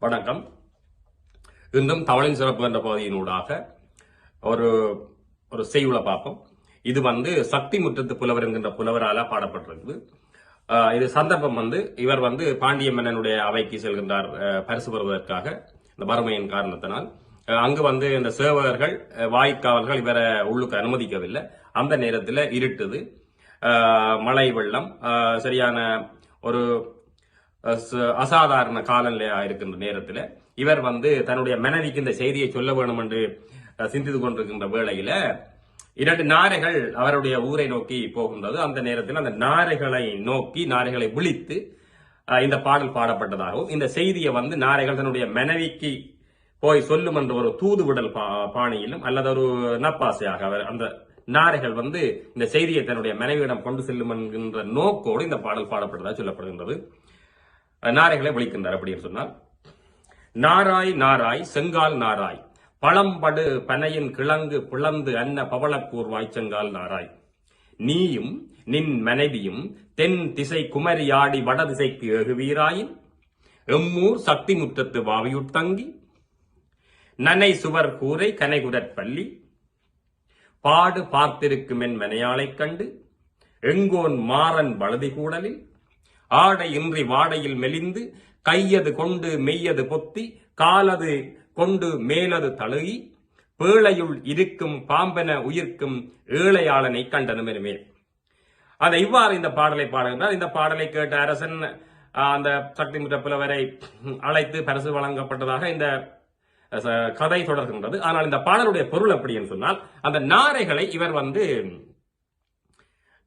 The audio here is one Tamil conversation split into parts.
வணக்கம். இன்றும் தமிழின் சிறப்பு என்ற பகுதியினூடாக ஒரு ஒரு செய்யுளை பார்ப்போம். இது சக்தி முற்றத்து புலவர் என்கின்ற புலவரால பாடப்பட்டிருக்குது. இது சந்தர்ப்பம் இவர் பாண்டிய மன்னனுடைய அவைக்கு செல்கின்றார் பரிசு பெறுவதற்காக. இந்த வறுமையின் காரணத்தினால் அங்கு இந்த சேவகர்கள் வாய்க்காவல்கள் இவரை உள்ளுக்கு அனுமதிக்கவில்லை. அந்த நேரத்தில் இருட்டுது, மழை வெள்ளம், சரியான ஒரு அசாதாரண காலநிலையா இருக்கின்ற நேரத்தில் இவர் தன்னுடைய மனைவிக்கு இந்த செய்தியை சொல்ல வேண்டும் என்று சிந்தித்துக் கொண்டிருக்கின்ற வேளையில 2 நாரைகள் அவருடைய ஊரை நோக்கி போகின்றது. அந்த நேரத்தில் அந்த நாரைகளை விழித்து இந்த பாடல் பாடப்பட்டதாகவும், இந்த செய்தியை நாரைகள் தன்னுடைய மனைவிக்கு போய் சொல்லும் என்ற ஒரு தூதுவிடல் பாணியிலும் அல்லது ஒரு நப்பாசையாக அவர் அந்த நாரைகள் இந்த செய்தியை தன்னுடைய மனைவியிடம் கொண்டு செல்லும் என்கின்ற நோக்கோடு இந்த பாடல் பாடப்பட்டதாக சொல்லப்படுகின்றது. நாரைகளை விழிக்கின்றார். அப்படின்னு சொன்னால், நாராய் நாராய் செங்கால் நாராய் பழம்படு பனையின் கிழங்கு பிளந்து அன்ன பவளக்கூர் செங்கால் நாராய், நீயும் நின் மனைவியும் தென் திசை குமரியாடி வடதிசைக்கு ஏகுவீராயின் எம்மூர் சக்தி முற்றத்து வாவியுட்தங்கி நனை சுவர் கூரை கனைகுரற்பள்ளி பாடு பார்த்திருக்கும் என் மனையாளைக் கண்டு எங்கோன் மாறன் வலதி கூடலில் ஆடை இன்றி வாடையில் மெலிந்து கையது கொண்டு மெய்யது பொத்தி காலது கொண்டு மேலது தழுகி பேழையுள் இருக்கும் பாம்பென உயிர்க்கும் ஏழையாளனை கண்டனுமெனுமே. அதை இவ்வாறு இந்த பாடலை பாடுகின்றார். இந்த பாடலை கேட்ட அரசன் அந்த சக்தி முற்ற புலவரை அழைத்து பரிசு வழங்கப்பட்டதாக இந்த கதை தொடர்கின்றது. ஆனால் இந்த பாடலுடைய பொருள் எப்படி என்று சொன்னால், அந்த நாரைகளை இவர்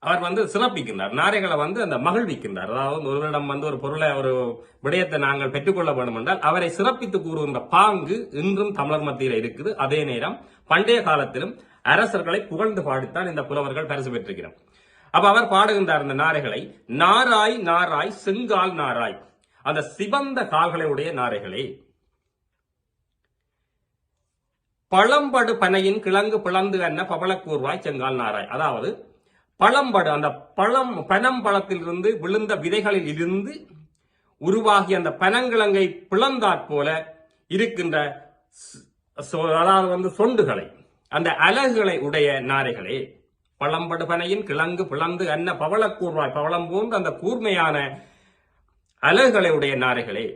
அவர் சிறப்பிக்கின்றார். நாரைகளை அந்த மகிழ்விக்கின்றார். அதாவது ஒருவரிடம் ஒரு பொருளை ஒரு விடயத்தை நாங்கள் பெற்றுக்கொள்ள வேண்டும் என்றால் அவரை சிறப்பித்து கூறுகின்ற பாங்கு இன்றும் தமிழர் மத்தியில் இருக்குது. அதே நேரம் பண்டைய காலத்திலும் அரசர்களை புகழ்ந்து பாடித்தான் இந்த புலவர்கள் பரிசு பெற்றிருக்கிறார். அப்ப அவர் பாடுகின்றார் இந்த நாரைகளை, நாராய் நாராய் செங்கால் நாராய், அந்த சிவந்த கால்களை உடைய நாரைகளே, பழம்படு பனையின் கிழங்கு பிளந்து அன்ன பவளக்கூர்வாய் செங்கால் நாராய், அதாவது பழம்படு அந்த பனம் பழத்திலிருந்து விழுந்த விதைகளில் இருந்து உருவாகிய அந்த பனங்கிழங்கை பிளந்தாற் போல இருக்கின்ற, அதாவது சொண்டுகளை, அந்த அலகுகளை உடைய நாரைகளே, பழம்படு பனையின் கிழங்கு பிளந்து அன்ன பவளக்கூர்வாய், பவளம் போன்ற அந்த கூர்மையான அலகுகளை உடைய நாரைகளே,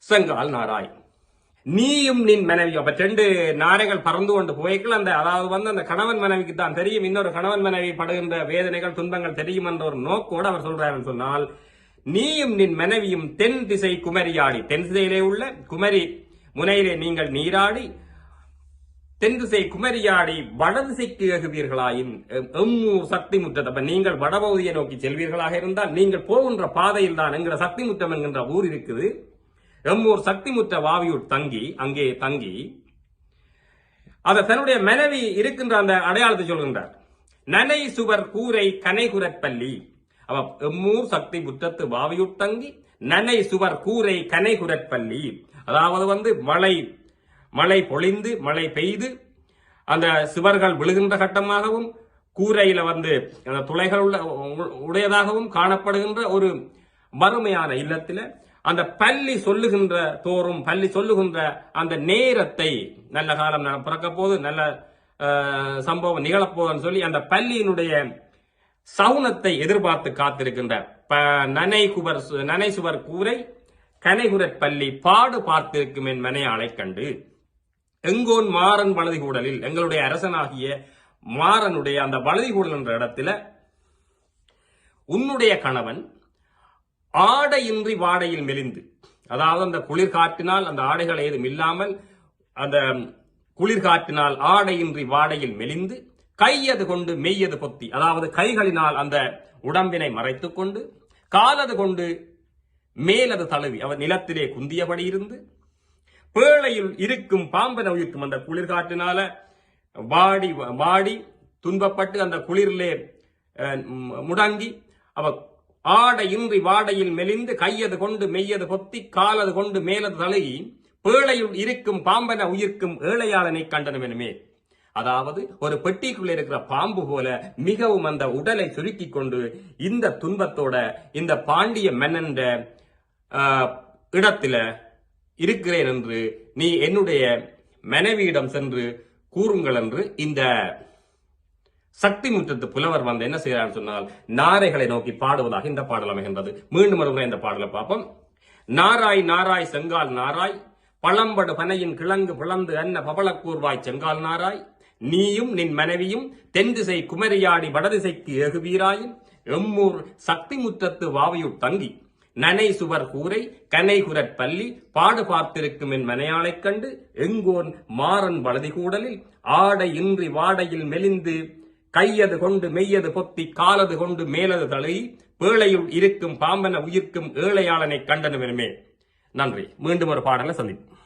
செங்கால் நாராய், நீயும் நின் மனைவி. அப்ப 2 நாரைகள் பறந்து கொண்டு போய்க்கல அதாவது அந்த கணவன் மனைவிக்கு தான் தெரியும், இன்னொரு கணவன் மனைவி படுகின்ற வேதனைகள் துன்பங்கள் தெரியும் என்ற ஒரு நோக்கோடு அவர் சொல்றாரு சொன்னால், நீயும் நின் மனைவியும் தென் திசை குமரியாடி, தென் திசையிலே உள்ள குமரி முனையிலே நீங்கள் நீராடி தென் திசை குமரியாடி வடதிசைக்கு ஏகுவீர்களாயின் எம்மூர் சக்தி முற்றது. அப்ப நீங்கள் வடபகுதியை நோக்கி செல்வீர்களாக இருந்தால் நீங்கள் போகின்ற பாதையில் தான் என்கிற சக்தி முற்றம் என்கின்ற ஊர் இருக்குது. எம்மூர் சக்தி முற்ற வாவியுட் தங்கி, அங்கே தங்கி அத தன்னுடைய மனைவி இருக்கின்ற அந்த அடையாளத்தை சொல்கின்றார். நனை சுவர் கூரை கனைகுரற்பள்ளி. அவ எம்மூர் சக்தி முற்றத்து வாவியுட் தங்கி நனை சுவர் கூரை கனைகுரற்பள்ளி, அதாவது மழை பொழிந்து மழை பெய்து அந்த சுவர்கள் விழுகின்ற கட்டமாகவும் கூரையில அந்த துளைகள் உடையதாகவும் காணப்படுகின்ற ஒரு வறுமையான இல்லத்தில அந்த பள்ளி சொல்லுகின்ற தோறும், பள்ளி சொல்லுகின்ற அந்த நேரத்தை, நல்ல காலம் பிறக்க போது, நல்ல சம்பவம் நிகழப்போதுன்னு சொல்லி அந்த பள்ளியினுடைய சவுனத்தை எதிர்பார்த்து காத்திருக்கின்ற நனை சுவர் கூரை கனைகுரற் பள்ளி பாடு பார்த்திருக்கும் என் மனையாளை கண்டு எங்கோன் மாறன் வலதி கூடலில், எங்களுடைய அரசனாகிய மாறனுடைய அந்த வலதி கூடல் என்ற இடத்துல உன்னுடைய கணவன் ஆடையின்றி வாடையில் மெலிந்து, அதாவது அந்த குளிர்காற்றினால் அந்த ஆடைகள் ஏதும் இல்லாமல் அந்த குளிர்காற்றினால் ஆடையின்றி வாடையில் மெலிந்து கையது கொண்டு மெய்யது பொத்தி, அதாவது கைகளினால் அந்த உடம்பினை மறைத்துக் கொண்டு காலது கொண்டு மேலது தழுவி அவர் நிலத்திலே குந்தியபடி இருந்து பேழையில் இருக்கும் பாம்பென உயிர்க்கும் அந்த குளிர்காற்றினால வாடி துன்பப்பட்டு அந்த குளிரிலே முடங்கி அவர் ஆடையின்றி வாடையில் மெலிந்து கையது கொண்டு மெய்யது பொத்தி காலது கொண்டு மேலது தழுகி பேழையுள் இருக்கும் பாம்பென உயிர்க்கும் ஏழையாளனை கண்டனமெனுமே. அதாவது ஒரு பெட்டிக்குள்ள இருக்கிற பாம்பு போல மிகவும் அந்த உடலை சுருக்கி கொண்டு இந்த துன்பத்தோட இந்த பாண்டிய மன்னன் இடத்துல இருக்கிறேன் என்று நீ என்னுடைய மனைவியிடம் சென்று கூறுங்கள் என்று இந்த சக்தி முற்றத்து புலவர் வந்து என்ன செய்யறான்னு சொன்னால் நாரைகளை நோக்கி பாடுவதாக இந்த பாடல் அமைகின்றது. மீண்டும் ஒரு முறை இந்த பாடலை பார்ப்போம். நாராய் நாராய் செங்கால் நாராய், பழம்படு பனையின் கிழங்கு பிளந்து அன்ன பவளக்கூர்வாய் செங்கால் நாராய், நீயும் நின் மனைவியும் தென்திசை குமரியாடி வடதிசைக்கு ஏகுவீராயின், எம்மூர் சக்தி முற்றத்து வாவியுட் தங்கி நனை சுவர் கூரை கனை குரற் பள்ளி பாடு பார்த்திருக்கும் என் மனையாளைக் கண்டு எங்கோன் மாறன் வலதி கூடலில் ஆடை இன்றி வாடையில் மெலிந்து கையது கொண்டு மெய்யது பொத்தி காலது கொண்டு மேலது தழுவி பேழையுள் இருக்கும் பாம்பன உயிர்க்கும் ஏழையாளனை கண்டனமெனுமே. நன்றி. மீண்டும் ஒரு பாடலை சந்திப்போம்.